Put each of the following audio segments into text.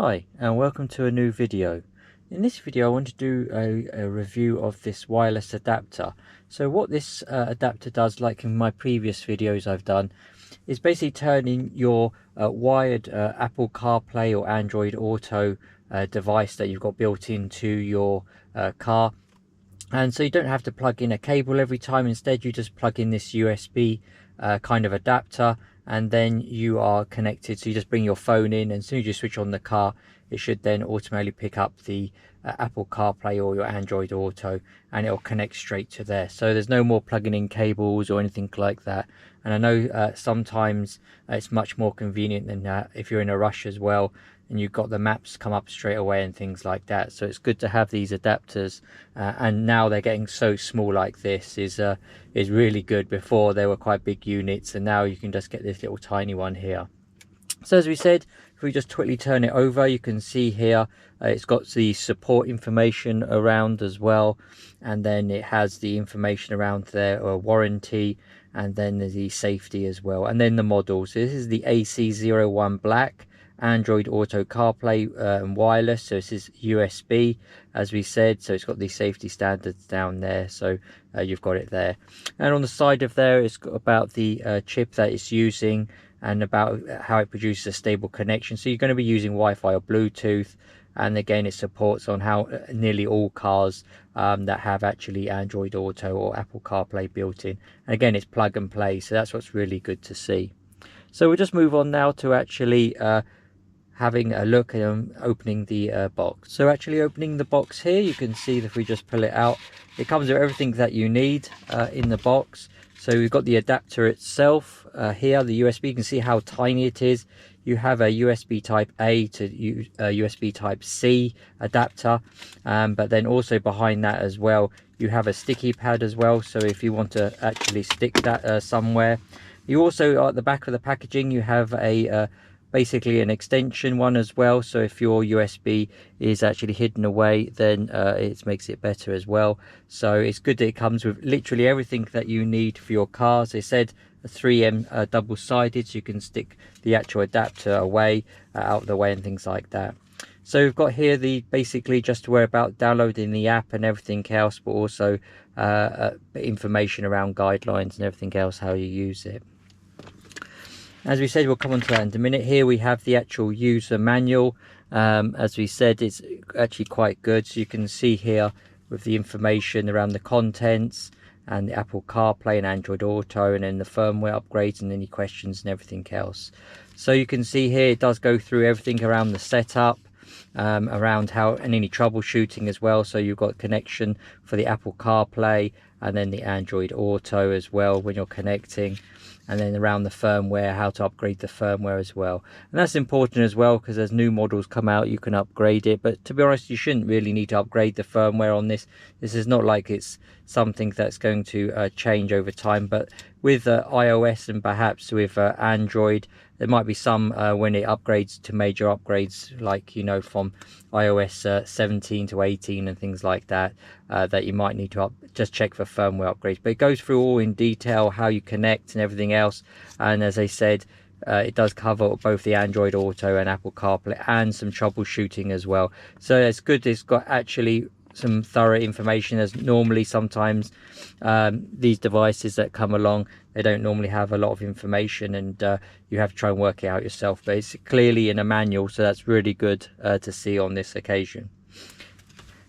Hi and welcome to a new video. In this video I want to do a review of this wireless adapter. So what this adapter does, like in my previous videos I've done, is basically turning your wired Apple CarPlay or Android Auto device that you've got built into your car. And so you don't have to plug in a cable every time. Instead you just plug in this USB kind of adapter, and then you are connected. So you just bring your phone in, and as soon as you switch on the car, it should then automatically pick up the Apple CarPlay or your Android Auto, and it'll connect straight to there. So there's no more plugging in cables or anything like that. And I know sometimes it's much more convenient than if you're in a rush as well, and you've got the maps come up straight away and things like that. So it's good to have these adapters, and now they're getting so small like this is really good. Before they were quite big units, and now you can just get this little tiny one here. So as we said, if we just quickly turn it over, you can see here it's got the support information around as well, and then it has the information around their warranty, and then there's the safety as well, and then the model. So this is the AC01 Black Android Auto CarPlay and wireless. So this is USB, as we said, so it's got the safety standards down there, so you've got it there. And on the side of there, it's got about the chip that it's using, and about how it produces a stable connection. So you're going to be using Wi-Fi or Bluetooth, and again it supports on how nearly all cars that have actually Android Auto or Apple CarPlay built in. And again, it's plug and play, so that's what's really good to see. So we'll just move on now to actually having a look and opening the box. So actually opening the box here, you can see that if we just pull it out, it comes with everything that you need in the box. So we've got the adapter itself here, the USB. You can see how tiny it is. You have a USB type A to USB type C adapter, but then also behind that as well, you have a sticky pad as well. So if you want to actually stick that somewhere. You also, at the back of the packaging, you have a basically an extension one as well. So if your USB is actually hidden away, then it makes it better as well. So it's good that it comes with literally everything that you need for your car. As I said, a 3M double-sided, so you can stick the actual adapter away, out of the way and things like that. So we've got here the basically just to worry about downloading the app and everything else, but also information around guidelines and everything else, how you use it. As we said, we'll come on to that in a minute. Here we have the actual user manual. As we said, it's actually quite good. So you can see here with the information around the contents and the Apple CarPlay and Android Auto, and then the firmware upgrades and any questions and everything else. So you can see here it does go through everything around the setup, around how, and any troubleshooting as well. So you've got connection for the Apple CarPlay and then the Android Auto as well when you're connecting, and then around the firmware, how to upgrade the firmware as well. And that's important as well, because as new models come out you can upgrade it, but to be honest, you shouldn't really need to upgrade the firmware on this. This is not like it's something that's going to change over time, but with iOS and perhaps with Android, there might be some when it upgrades to major upgrades, like, you know, from iOS 17 to 18 and things like that, that you might need to just check for firmware upgrades. But it goes through all in detail how you connect and everything else. And as I said, it does cover both the Android Auto and Apple CarPlay, and some troubleshooting as well. So it's good. It's got actually some thorough information, as normally sometimes these devices that come along, they don't normally have a lot of information, and you have to try and work it out yourself, but it's clearly in a manual, so that's really good to see on this occasion.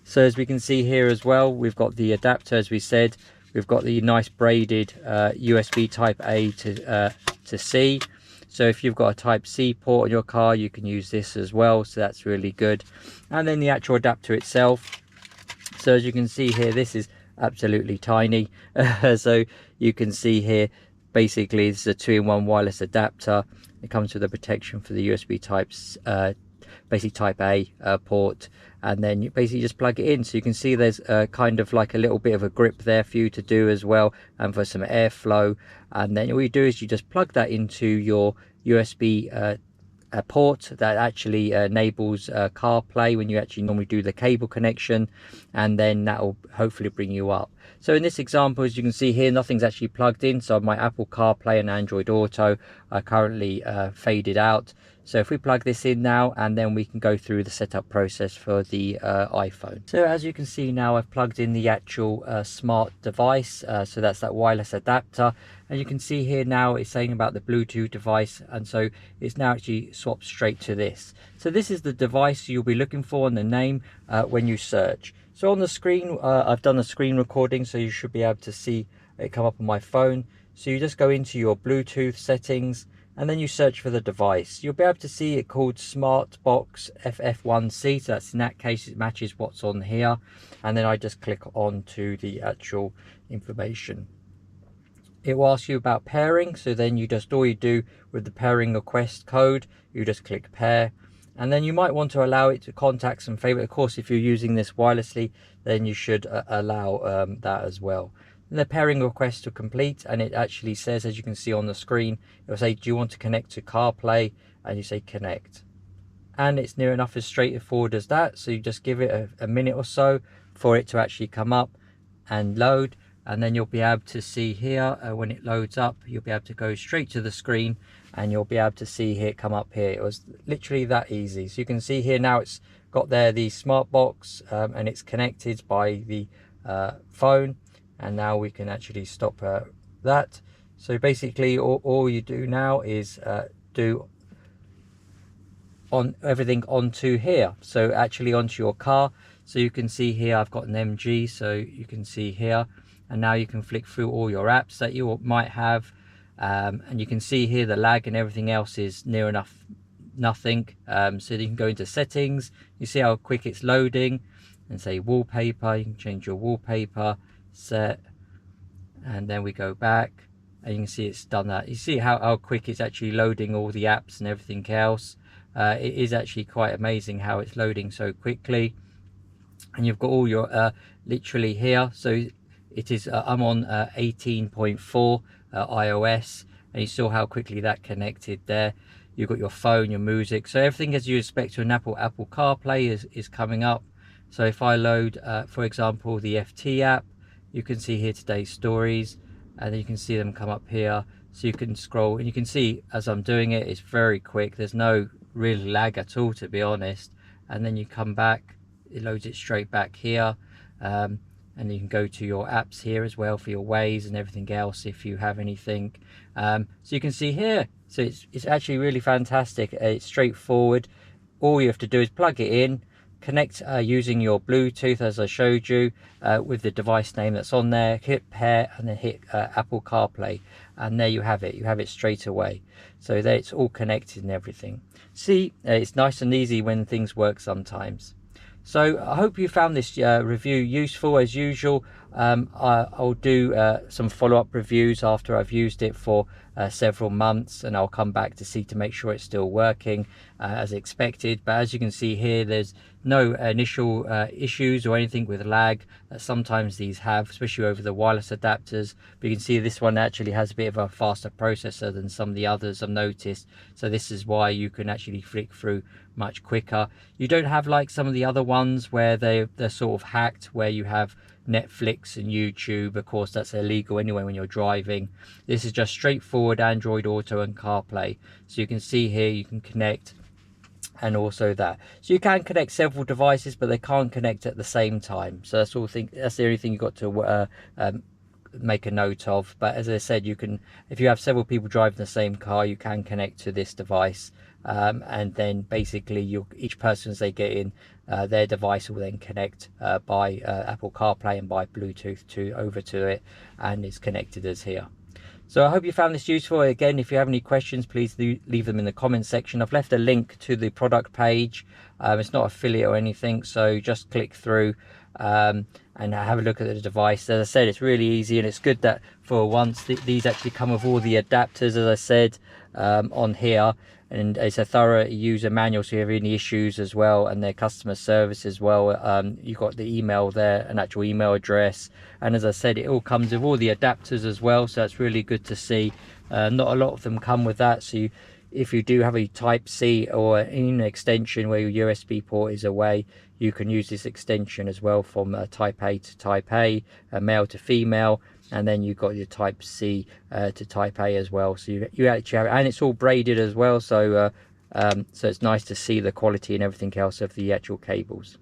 So as we can see here as well, we've got the adapter. As we said, we've got the nice braided USB type A to C. So if you've got a type C port on your car, you can use this as well, so that's really good. And then the actual adapter itself, so as you can see here, this is absolutely tiny. So you can see here, basically it's a 2-in-1 wireless adapter. It comes with a protection for the USB types, basically type A port, and then you basically just plug it in. So you can see there's kind of like a little bit of a grip there for you to do as well, and for some airflow. And then all you do is you just plug that into your USB a port that actually enables CarPlay when you actually normally do the cable connection, and then that will hopefully bring you up. So in this example, as you can see here, nothing's actually plugged in, so my Apple CarPlay and Android Auto are currently faded out. So if we plug this in now, and then we can go through the setup process for the iPhone. So as you can see now, I've plugged in the actual smart device, so that's that wireless adapter, and you can see here now it's saying about the Bluetooth device, and so it's now actually swapped straight to this. So this is the device you'll be looking for in the name when you search. So on the screen, I've done a screen recording, so you should be able to see it come up on my phone. So you just go into your Bluetooth settings, and then you search for the device. You'll be able to see it called Smartbox FF1C, so that's, in that case, it matches what's on here. And then I just click on to the actual information. It will ask you about pairing, so then you just, all you do with the pairing request code, you just click pair. And then you might want to allow it to contacts and favorite. Of course, if you're using this wirelessly, then you should allow that as well. And the pairing request to complete, and it actually says, as you can see on the screen, it will say, do you want to connect to CarPlay? And you say connect. And it's near enough as straightforward as that. So you just give it a minute or so for it to actually come up and load. And then you'll be able to see here, when it loads up, you'll be able to go straight to the screen, and you'll be able to see here come up here. It was literally that easy. So you can see here now it's got there the smart box, and it's connected by the phone. And now we can actually stop that. So basically all you do now is do on everything onto here, so actually onto your car. So you can see here I've got an MG, so you can see here, and now you can flick through all your apps that you might have, and you can see here the lag and everything else is near enough nothing. So you can go into settings, you see how quick it's loading, and say wallpaper, you can change your wallpaper set, and then we go back, and you can see it's done that. You see how quick it's actually loading all the apps and everything else. It is actually quite amazing how it's loading so quickly. And you've got all your literally here, so it is I'm on 18.4 iOS, and you saw how quickly that connected there. You've got your phone, your music, so everything as you expect to an Apple CarPlay is coming up. So if I load for example the FT app, you can see here today's stories, and then you can see them come up here. So you can scroll, and you can see as I'm doing it, it's very quick. There's no real lag at all, to be honest. And then you come back, it loads it straight back here, and you can go to your apps here as well for your Waze and everything else if you have anything. So you can see here, so it's actually really fantastic. It's straightforward. All you have to do is plug it in, connect using your Bluetooth as I showed you, with the device name that's on there, hit pair, and then hit Apple CarPlay, and there you have it straight away. So there it's all connected and everything. See, it's nice and easy when things work sometimes. So I hope you found this review useful. As usual, I'll do some follow-up reviews after I've used it for several months, and I'll come back to make sure it's still working as expected. But as you can see here, there's no initial issues or anything with lag that sometimes these have, especially over the wireless adapters. But you can see this one actually has a bit of a faster processor than some of the others I've noticed, so this is why you can actually flick through much quicker. You don't have like some of the other ones where they're sort of hacked, where you have Netflix and YouTube. Of course that's illegal anyway when you're driving. This is just straightforward Android Auto and CarPlay. So you can see here you can connect, and also that, so you can connect several devices, but they can't connect at the same time. So that's the only thing you've got to make a note of. But as I said, you can, if you have several people driving the same car, you can connect to this device, and then basically each person, as they get in, their device will then connect by Apple CarPlay and by Bluetooth over to it, and it's connected as here. So I hope you found this useful. Again, if you have any questions, please leave them in the comment section. I've left a link to the product page. It's not affiliate or anything, so just click through and have a look at the device. As I said, it's really easy, and it's good that for once these actually come with all the adapters, as I said, on here. And it's a thorough user manual, so if you have any issues as well, and their customer service as well, you've got the email there, an actual email address. And as I said, it all comes with all the adapters as well, so that's really good to see. Not a lot of them come with that, so if you do have a Type-C or an extension where your USB port is away, you can use this extension as well from type A to type A, male to female, and then you've got your type C to type A as well. So you actually have, and it's all braided as well, so so it's nice to see the quality and everything else of the actual cables.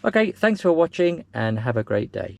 Okay, thanks for watching and have a great day.